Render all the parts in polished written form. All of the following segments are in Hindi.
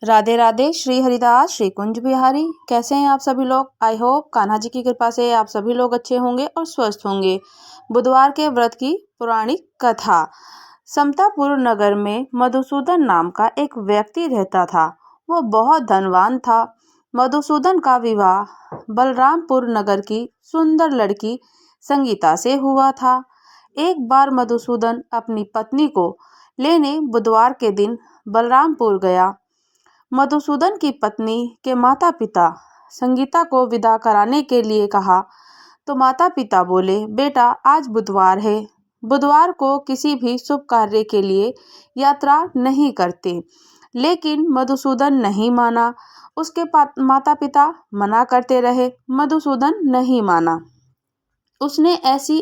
राधे राधे। श्री हरिदास, श्री कुंज बिहारी। कैसे हैं आप सभी लोग? आई होप कान्हा जी की कृपा से आप सभी लोग अच्छे होंगे और स्वस्थ होंगे। बुधवार के व्रत की पौराणिक कथा। समतापुर नगर में मधुसूदन नाम का एक व्यक्ति रहता था। वह बहुत धनवान था। मधुसूदन का विवाह बलरामपुर नगर की सुंदर लड़की संगीता से हुआ था। एक बार मधुसूदन अपनी पत्नी को लेने बुधवार के दिन बलरामपुर गया। मधुसूदन की पत्नी के माता पिता संगीता को विदा कराने के लिए कहा तो माता पिता बोले, बेटा आज बुधवार है, बुधवार को किसी भी शुभ कार्य के लिए यात्रा नहीं करते। लेकिन मधुसूदन नहीं माना। उसके माता पिता मना करते रहे, मधुसूदन नहीं माना। उसने ऐसी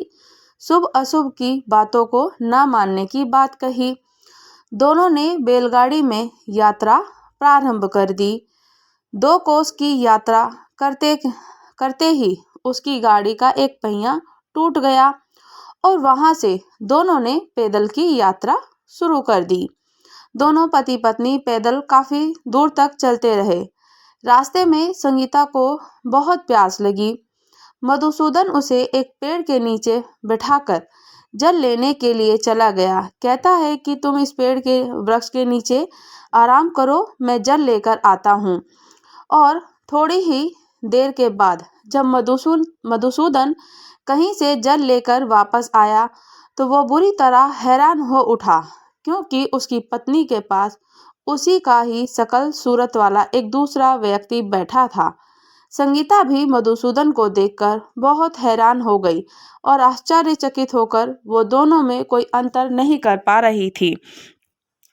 शुभ अशुभ की बातों को न मानने की बात कही। दोनों ने बैलगाड़ी में यात्रा प्रारंभ कर दी। 2 कोस की यात्रा करते करते ही उसकी गाड़ी का एक पहिया टूट गया और वहां से दोनों ने पैदल की यात्रा शुरू कर दी। दोनों पति पत्नी पैदल काफी दूर तक चलते रहे। रास्ते में संगीता को बहुत प्यास लगी। मधुसूदन उसे एक पेड़ के नीचे बिठाकर जल लेने के लिए चला गया। कहता है कि तुम इस पेड़ के वृक्ष के नीचे आराम करो, मैं जल लेकर आता हूँ। और थोड़ी ही देर के बाद जब मधुसूदन कहीं से जल लेकर वापस आया तो वह बुरी तरह हैरान हो उठा, क्योंकि उसकी पत्नी के पास उसी का ही शकल सूरत वाला एक दूसरा व्यक्ति बैठा था। संगीता भी मधुसूदन को देखकर बहुत हैरान हो गई और आश्चर्यचकित होकर वो दोनों में कोई अंतर नहीं कर पा रही थी।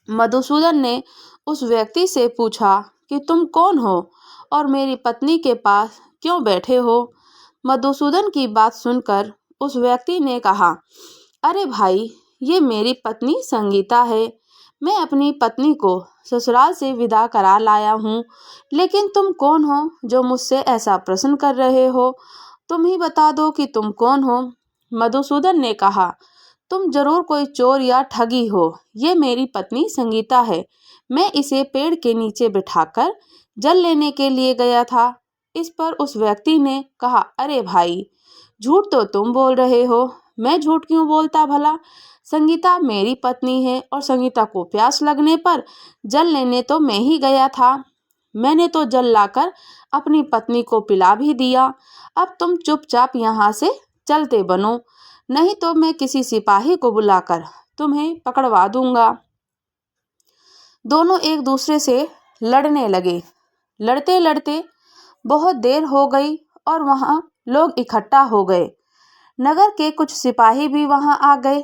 मधुसूदन ने उस व्यक्ति से पूछा कि तुम कौन हो और मेरी पत्नी के पास क्यों बैठे हो? मधुसूदन की बात सुनकर उस व्यक्ति ने कहा, अरे भाई, ये मेरी पत्नी संगीता है। मैं अपनी पत्नी को ससुराल से विदा करा लाया हूँ। लेकिन तुम कौन हो जो मुझसे ऐसा प्रश्न कर रहे हो? तुम ही बता दो कि तुम कौन हो। मधुसूदन ने कहा, तुम जरूर कोई चोर या ठगी हो। ये मेरी पत्नी संगीता है। मैं इसे पेड़ के नीचे बिठाकर जल लेने के लिए गया था। इस पर उस व्यक्ति ने कहा, अरे भाई, झूठ तो तुम बोल रहे हो। मैं झूठ क्यों बोलता भला? संगीता मेरी पत्नी है और संगीता को प्यास लगने पर जल लेने तो मैं ही गया था। मैंने तो जल लाकर अपनी पत्नी को पिला भी दिया। अब तुम चुपचाप यहाँ से चलते बनो, नहीं तो मैं किसी सिपाही को बुलाकर तुम्हें पकड़वा दूंगा। दोनों एक दूसरे से लड़ने लगे। लड़ते लड़ते बहुत देर हो गई और वहां लोग इकट्ठा हो गए। नगर के कुछ सिपाही भी वहां आ गए।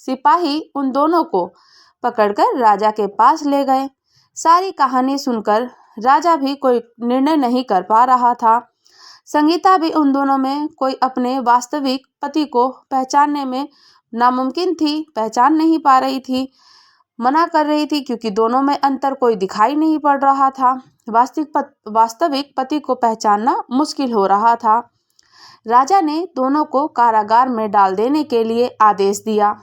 सिपाही उन दोनों को पकड़कर राजा के पास ले गए। सारी कहानी सुनकर राजा भी कोई निर्णय नहीं कर पा रहा था। संगीता भी उन दोनों में कोई अपने वास्तविक पति को पहचानने में नामुमकिन थी, पहचान नहीं पा रही थी, मना कर रही थी, क्योंकि दोनों में अंतर कोई दिखाई नहीं पड़ रहा था। वास्तविक पति को पहचानना मुश्किल हो रहा था। राजा ने दोनों को कारागार में डाल देने के लिए आदेश दिया।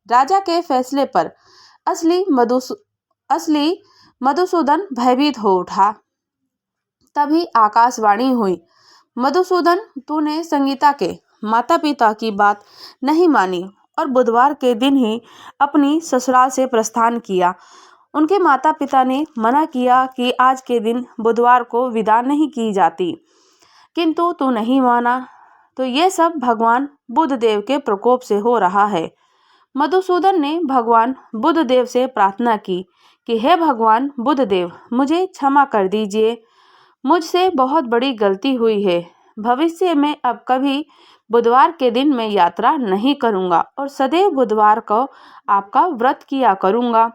राजा के फैसले पर असली मधुसूदन भयभीत हो उठा। तभी आकाशवाणी हुई, मधुसूदन, तूने संगीता के माता पिता की बात नहीं मानी और बुधवार के दिन ही अपनी ससुराल से प्रस्थान किया। उनके माता पिता ने मना किया कि आज के दिन बुधवार को विदा नहीं की जाती, किंतु तू नहीं माना, तो ये सब भगवान बुध देव के प्रकोप से हो रहा है। मधुसूदन ने भगवान बुध देव से प्रार्थना की कि हे भगवान बुध देव, मुझे क्षमा कर दीजिए। मुझसे बहुत बड़ी गलती हुई है। भविष्य में अब कभी बुधवार के दिन मैं यात्रा नहीं करूंगा और सदैव बुधवार को आपका व्रत किया करूंगा।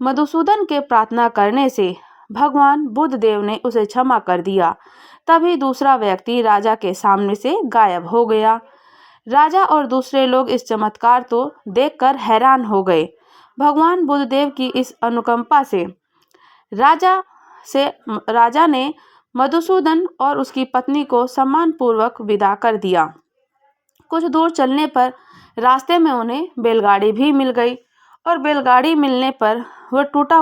मधुसूदन के प्रार्थना करने से भगवान बुध देव ने उसे क्षमा कर दिया। तभी दूसरा व्यक्ति राजा के सामने से गायब हो गया। राजा और दूसरे लोग इस चमत्कार को देखकर हैरान हो गए। भगवान बुधदेव की इस अनुकंपा से राजा ने मधुसूदन और उसकी पत्नी को सम्मानपूर्वक विदा कर दिया। कुछ दूर चलने पर रास्ते में उन्हें बैलगाड़ी भी मिल गई और बैलगाड़ी मिलने पर वह टूटा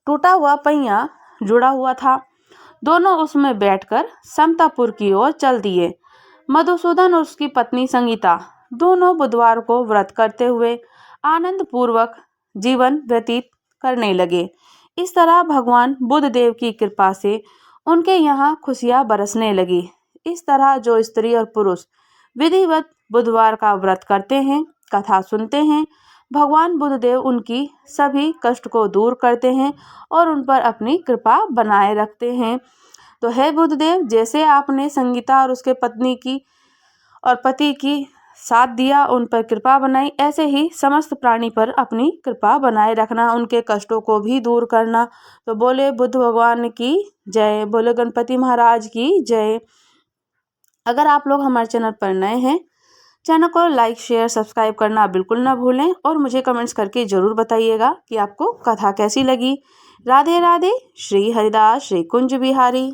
टूटा हुआ पहिया जुड़ा हुआ था। दोनों उसमें बैठकर समतापुर की ओर चल दिए। मधुसूदन और उसकी पत्नी संगीता दोनों बुधवार को व्रत करते हुए आनंद पूर्वक जीवन व्यतीत करने लगे। इस तरह भगवान बुद्ध देव की कृपा से उनके यहाँ खुशियाँ बरसने लगी। इस तरह जो स्त्री और पुरुष विधिवत बुधवार का व्रत करते हैं, कथा सुनते हैं, भगवान बुद्ध देव उनकी सभी कष्ट को दूर करते हैं और उन पर अपनी कृपा बनाए रखते हैं। तो हे बुद्धदेव, जैसे आपने संगीता और उसके पत्नी की और पति की साथ दिया, उन पर कृपा बनाई, ऐसे ही समस्त प्राणी पर अपनी कृपा बनाए रखना, उनके कष्टों को भी दूर करना। तो बोले बुद्ध भगवान की जय, बोले गणपति महाराज की जय। अगर आप लोग हमारे चैनल पर नए हैं, चैनल को लाइक शेयर सब्सक्राइब करना बिल्कुल ना भूलें और मुझे कमेंट्स करके ज़रूर बताइएगा कि आपको कथा कैसी लगी। राधे राधे। श्री हरिदास श्री कुंज बिहारी।